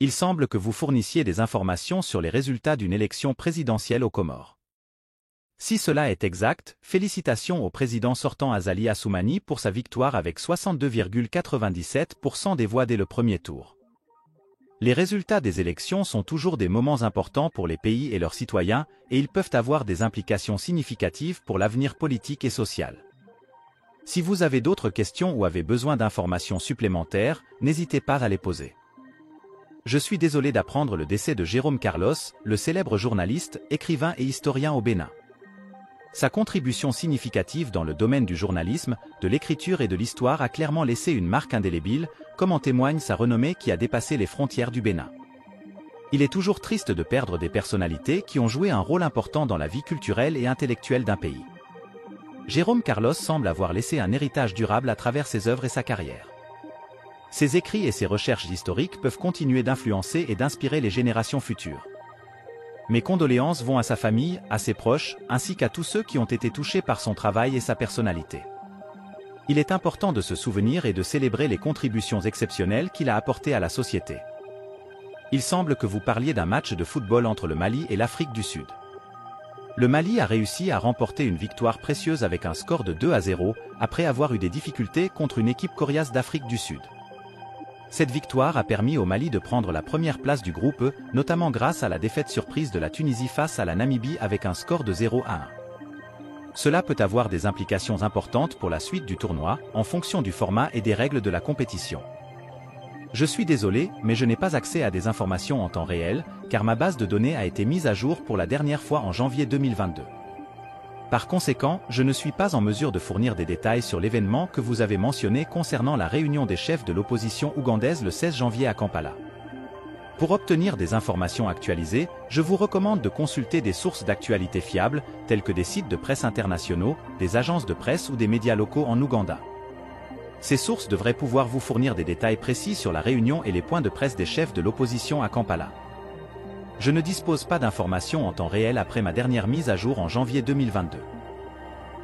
Il semble que vous fournissiez des informations sur les résultats d'une élection présidentielle aux Comores. Si cela est exact, félicitations au président sortant Azali Assoumani pour sa victoire avec 62,97% des voix dès le premier tour. Les résultats des élections sont toujours des moments importants pour les pays et leurs citoyens, et ils peuvent avoir des implications significatives pour l'avenir politique et social. Si vous avez d'autres questions ou avez besoin d'informations supplémentaires, n'hésitez pas à les poser. Je suis désolé d'apprendre le décès de Jérôme Carlos, le célèbre journaliste, écrivain et historien au Bénin. Sa contribution significative dans le domaine du journalisme, de l'écriture et de l'histoire a clairement laissé une marque indélébile, comme en témoigne sa renommée qui a dépassé les frontières du Bénin. Il est toujours triste de perdre des personnalités qui ont joué un rôle important dans la vie culturelle et intellectuelle d'un pays. Jérôme Carlos semble avoir laissé un héritage durable à travers ses œuvres et sa carrière. Ses écrits et ses recherches historiques peuvent continuer d'influencer et d'inspirer les générations futures. Mes condoléances vont à sa famille, à ses proches, ainsi qu'à tous ceux qui ont été touchés par son travail et sa personnalité. Il est important de se souvenir et de célébrer les contributions exceptionnelles qu'il a apportées à la société. Il semble que vous parliez d'un match de football entre le Mali et l'Afrique du Sud. Le Mali a réussi à remporter une victoire précieuse avec un score de 2-0, après avoir eu des difficultés contre une équipe coriace d'Afrique du Sud. Cette victoire a permis au Mali de prendre la première place du groupe E, notamment grâce à la défaite surprise de la Tunisie face à la Namibie avec un score de 0-1. Cela peut avoir des implications importantes pour la suite du tournoi, en fonction du format et des règles de la compétition. Je suis désolé, mais je n'ai pas accès à des informations en temps réel, car ma base de données a été mise à jour pour la dernière fois en janvier 2022. Par conséquent, je ne suis pas en mesure de fournir des détails sur l'événement que vous avez mentionné concernant la réunion des chefs de l'opposition ougandaise le 16 janvier à Kampala. Pour obtenir des informations actualisées, je vous recommande de consulter des sources d'actualité fiables, telles que des sites de presse internationaux, des agences de presse ou des médias locaux en Ouganda. Ces sources devraient pouvoir vous fournir des détails précis sur la réunion et les points de presse des chefs de l'opposition à Kampala. Je ne dispose pas d'informations en temps réel après ma dernière mise à jour en janvier 2022.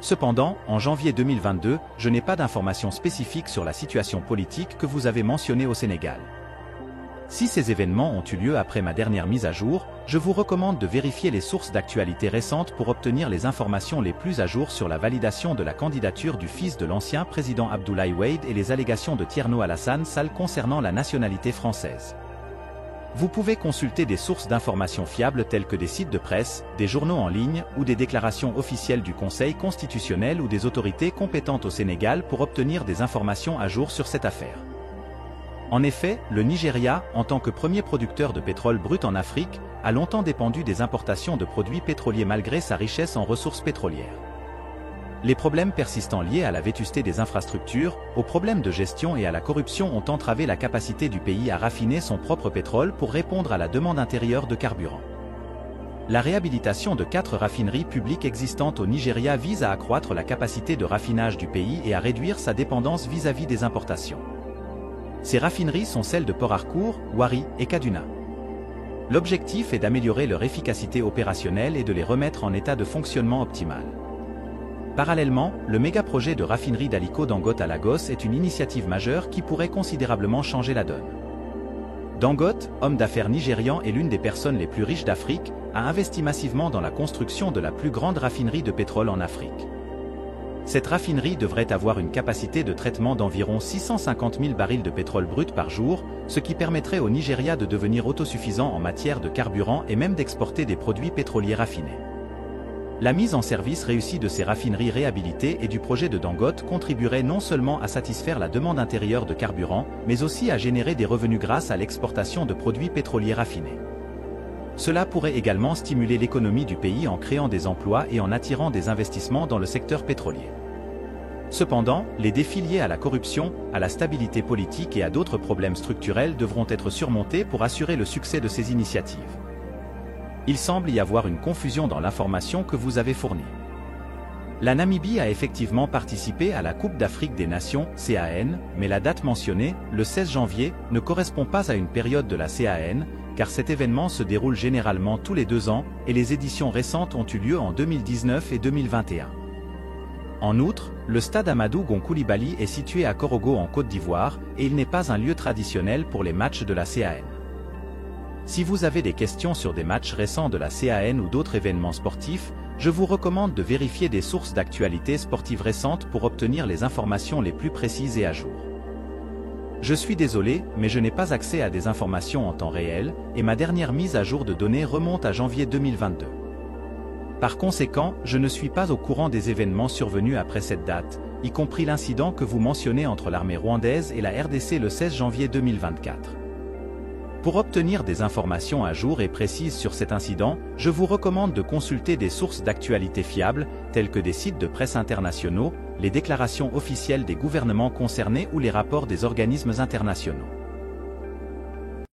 Cependant, en janvier 2022, je n'ai pas d'informations spécifiques sur la situation politique que vous avez mentionnée au Sénégal. Si ces événements ont eu lieu après ma dernière mise à jour, je vous recommande de vérifier les sources d'actualité récentes pour obtenir les informations les plus à jour sur la validation de la candidature du fils de l'ancien président Abdoulaye Wade et les allégations de Thierno Alassane Sall concernant la nationalité française. Vous pouvez consulter des sources d'informations fiables telles que des sites de presse, des journaux en ligne ou des déclarations officielles du Conseil constitutionnel ou des autorités compétentes au Sénégal pour obtenir des informations à jour sur cette affaire. En effet, le Nigeria, en tant que premier producteur de pétrole brut en Afrique, a longtemps dépendu des importations de produits pétroliers malgré sa richesse en ressources pétrolières. Les problèmes persistants liés à la vétusté des infrastructures, aux problèmes de gestion et à la corruption ont entravé la capacité du pays à raffiner son propre pétrole pour répondre à la demande intérieure de carburant. La réhabilitation de 4 raffineries publiques existantes au Nigeria vise à accroître la capacité de raffinage du pays et à réduire sa dépendance vis-à-vis des importations. Ces raffineries sont celles de Port Harcourt, Warri et Kaduna. L'objectif est d'améliorer leur efficacité opérationnelle et de les remettre en état de fonctionnement optimal. Parallèlement, le méga-projet de raffinerie d'Aliko Dangote à Lagos est une initiative majeure qui pourrait considérablement changer la donne. Dangote, homme d'affaires nigérian et l'une des personnes les plus riches d'Afrique, a investi massivement dans la construction de la plus grande raffinerie de pétrole en Afrique. Cette raffinerie devrait avoir une capacité de traitement d'environ 650 000 barils de pétrole brut par jour, ce qui permettrait au Nigeria de devenir autosuffisant en matière de carburant et même d'exporter des produits pétroliers raffinés. La mise en service réussie de ces raffineries réhabilitées et du projet de Dangote contribuerait non seulement à satisfaire la demande intérieure de carburant, mais aussi à générer des revenus grâce à l'exportation de produits pétroliers raffinés. Cela pourrait également stimuler l'économie du pays en créant des emplois et en attirant des investissements dans le secteur pétrolier. Cependant, les défis liés à la corruption, à la stabilité politique et à d'autres problèmes structurels devront être surmontés pour assurer le succès de ces initiatives. Il semble y avoir une confusion dans l'information que vous avez fournie. La Namibie a effectivement participé à la Coupe d'Afrique des Nations, CAN, mais la date mentionnée, le 16 janvier, ne correspond pas à une période de la CAN, car cet événement se déroule généralement tous les 2 ans, et les éditions récentes ont eu lieu en 2019 et 2021. En outre, le stade Amadou Gon Coulibaly est situé à Korogo en Côte d'Ivoire, et il n'est pas un lieu traditionnel pour les matchs de la CAN. Si vous avez des questions sur des matchs récents de la CAN ou d'autres événements sportifs, je vous recommande de vérifier des sources d'actualité sportive récentes pour obtenir les informations les plus précises et à jour. Je suis désolé, mais je n'ai pas accès à des informations en temps réel, et ma dernière mise à jour de données remonte à janvier 2022. Par conséquent, je ne suis pas au courant des événements survenus après cette date, y compris l'incident que vous mentionnez entre l'armée rwandaise et la RDC le 16 janvier 2024. Pour obtenir des informations à jour et précises sur cet incident, je vous recommande de consulter des sources d'actualité fiables, telles que des sites de presse internationaux, les déclarations officielles des gouvernements concernés ou les rapports des organismes internationaux.